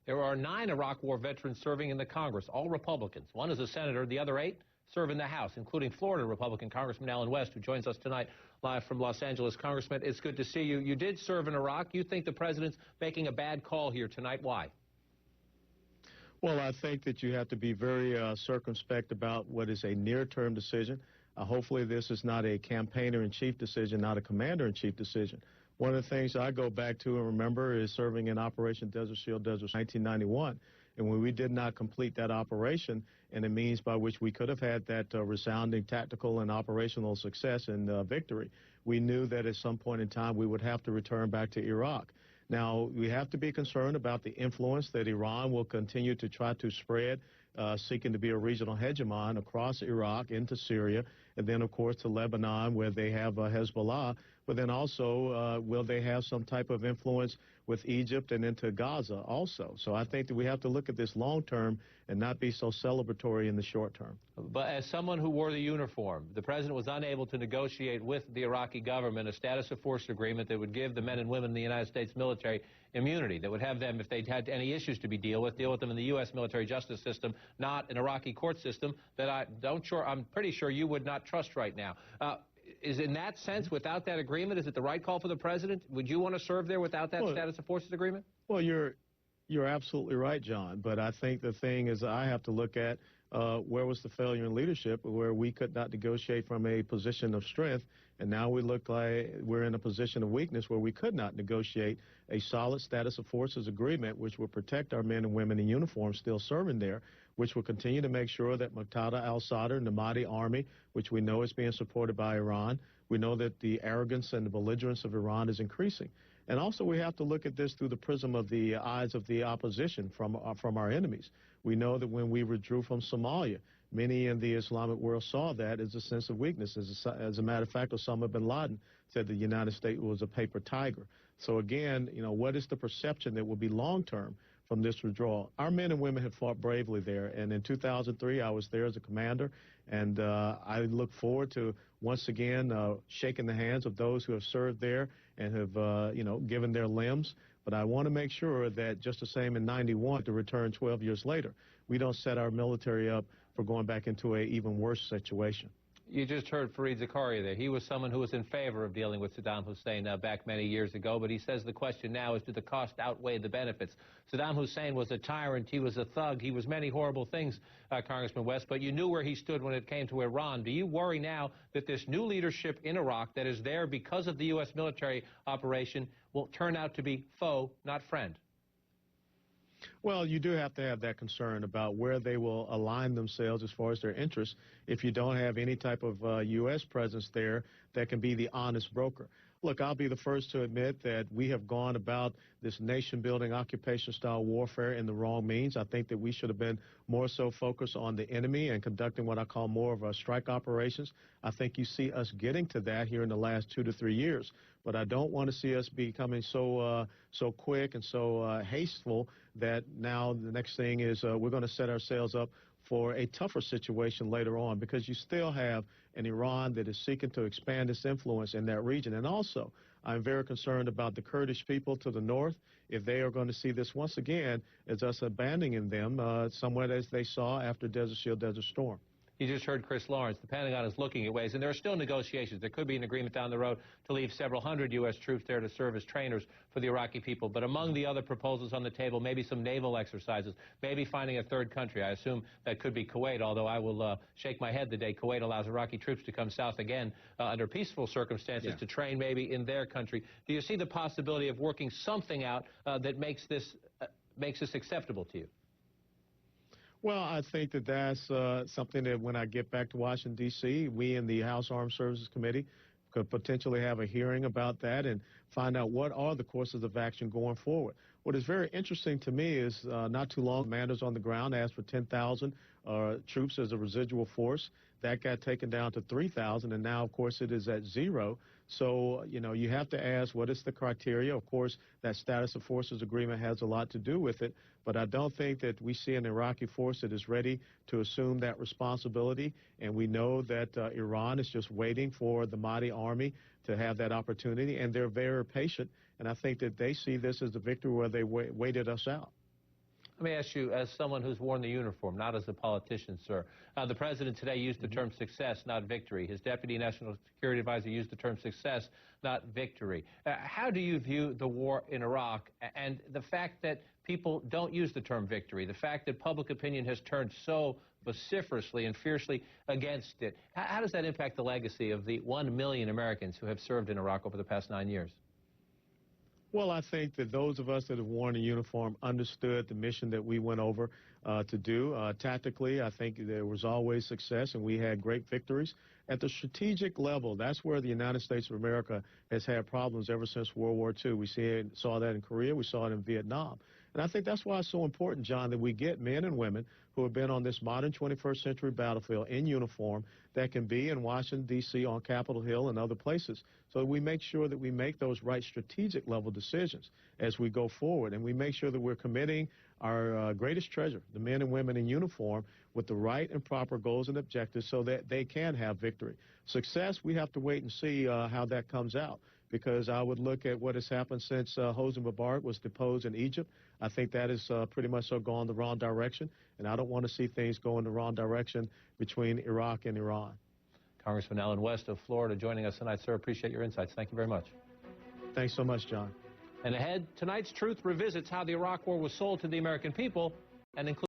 There are 9 Iraq War veterans serving in the Congress, all Republicans. One is a senator, the other 8 serve in the House, including Florida Republican Congressman Allen West, who joins us tonight live from Los Angeles. Congressman, it's good to see you. You did serve in Iraq. You think the president's making a bad call here tonight. Why? Well, I think that you have to be very circumspect about what is a near-term decision. Hopefully this is not a campaigner-in-chief decision, not a commander-in-chief decision. One of the things I go back to and remember is serving in Operation Desert Shield, Desert 1991. And when we did not complete that operation and the means by which we could have had that resounding tactical and operational success and victory, we knew that at some point in time we would have to return back to Iraq. Now, we have to be concerned about the influence that Iran will continue to try to spread, seeking to be a regional hegemon across Iraq into Syria, and then, of course, to Lebanon, where they have Hezbollah. But then also, will they have some type of influence with Egypt and into Gaza also? So I think that we have to look at this long term and not be so celebratory in the short term. But as someone who wore the uniform, the president was unable to negotiate with the Iraqi government a status of force agreement that would give the men and women in the United States military immunity, that would have them, if they'd had any issues to deal with them in the U.S. military justice system, not an Iraqi court system that I'm pretty sure you would not trust right now. Is in that sense, without that agreement, is it the right call for the president? Would you want to serve there without that status of forces agreement? Well, you're absolutely right, John. But I think the thing is I have to look at where was the failure in leadership, where we could not negotiate from a position of strength, and now we look like we're in a position of weakness where we could not negotiate a solid status of forces agreement which will protect our men and women in uniform still serving there, which will continue to make sure that Muqtada al-Sadr and the Mahdi army, which we know is being supported by Iran, we know that the arrogance and the belligerence of Iran is increasing. And also we have to look at this through the prism of the eyes of the opposition from our enemies. We know that when we withdrew from Somalia, many in the Islamic world saw that as a sense of weakness. As a matter of fact, Osama bin Laden said the United States was a paper tiger. So again, you know, what is the perception that will be long-term from this withdrawal? Our men and women have fought bravely there, and in 2003 I was there as a commander, and I look forward to once again shaking the hands of those who have served there and have given their limbs. But I want to make sure that just the same in 91 to return 12 years later, we don't set our military up for going back into an even worse situation. You just heard Fareed Zakaria there. He was someone who was in favor of dealing with Saddam Hussein back many years ago, but he says the question now is, do the cost outweigh the benefits? Saddam Hussein was a tyrant. He was a thug. He was many horrible things, Congressman West, but you knew where he stood when it came to Iran. Do you worry now that this new leadership in Iraq that is there because of the U.S. military operation will turn out to be foe, not friend? Well, you do have to have that concern about where they will align themselves as far as their interests if you don't have any type of U.S. presence there that can be the honest broker. Look, I'll be the first to admit that we have gone about this nation-building occupation-style warfare in the wrong means. I think that we should have been more so focused on the enemy and conducting what I call more of strike operations. I think you see us getting to that here in the last 2 to 3 years. But I don't want to see us becoming so quick and so hasteful that now the next thing is we're going to set ourselves up for a tougher situation later on, because you still have an Iran that is seeking to expand its influence in that region. And also, I'm very concerned about the Kurdish people to the north, if they are going to see this once again as us abandoning them somewhat as they saw after Desert Shield, Desert Storm. You just heard Chris Lawrence. The Pentagon is looking at ways, and there are still negotiations. There could be an agreement down the road to leave several hundred U.S. troops there to serve as trainers for the Iraqi people. But among the other proposals on the table, maybe some naval exercises, maybe finding a third country. I assume that could be Kuwait, although I will shake my head the day Kuwait allows Iraqi troops to come south again under peaceful circumstances to train maybe in their country. Do you see the possibility of working something out that makes this acceptable to you? Well, I think that that's something that when I get back to Washington, D.C., we in the House Armed Services Committee could potentially have a hearing about that and find out what are the courses of action going forward. What is very interesting to me is not too long, commanders on the ground asked for 10,000 troops as a residual force. That got taken down to 3,000, and now, of course, it is at 0. So, you know, you have to ask, what is the criteria? Of course, that status of forces agreement has a lot to do with it, but I don't think that we see an Iraqi force that is ready to assume that responsibility, and we know that Iran is just waiting for the Mahdi army to have that opportunity, and they're very patient, and I think that they see this as a victory where they waited us out. Let me ask you, as someone who's worn the uniform, not as a politician, sir, the president today used the term success, not victory. His deputy national security advisor used the term success, not victory. How do you view the war in Iraq and the fact that people don't use the term victory, the fact that public opinion has turned so vociferously and fiercely against it? How does that impact the legacy of the 1 million Americans who have served in Iraq over the past 9 years? Well, I think that those of us that have worn a uniform understood the mission that we went over to do. Tactically, I think there was always success, and we had great victories. At the strategic level, that's where the United States of America has had problems ever since World War II. We saw that in Korea. We saw it in Vietnam. And I think that's why it's so important, John, that we get men and women who have been on this modern 21st century battlefield in uniform that can be in Washington, D.C., on Capitol Hill and other places. So we make sure that we make those right strategic level decisions as we go forward. And we make sure that we're committing our greatest treasure, the men and women in uniform, with the right and proper goals and objectives so that they can have victory. Success, we have to wait and see how that comes out, because I would look at what has happened since Hosni Mubarak was deposed in Egypt. I think that is pretty much so gone the wrong direction, and I don't want to see things go in the wrong direction between Iraq and Iran. Congressman Allen West of Florida joining us tonight, sir. Appreciate your insights. Thank you very much. Thanks so much, John. And ahead, tonight's Truth revisits how the Iraq War was sold to the American people and includes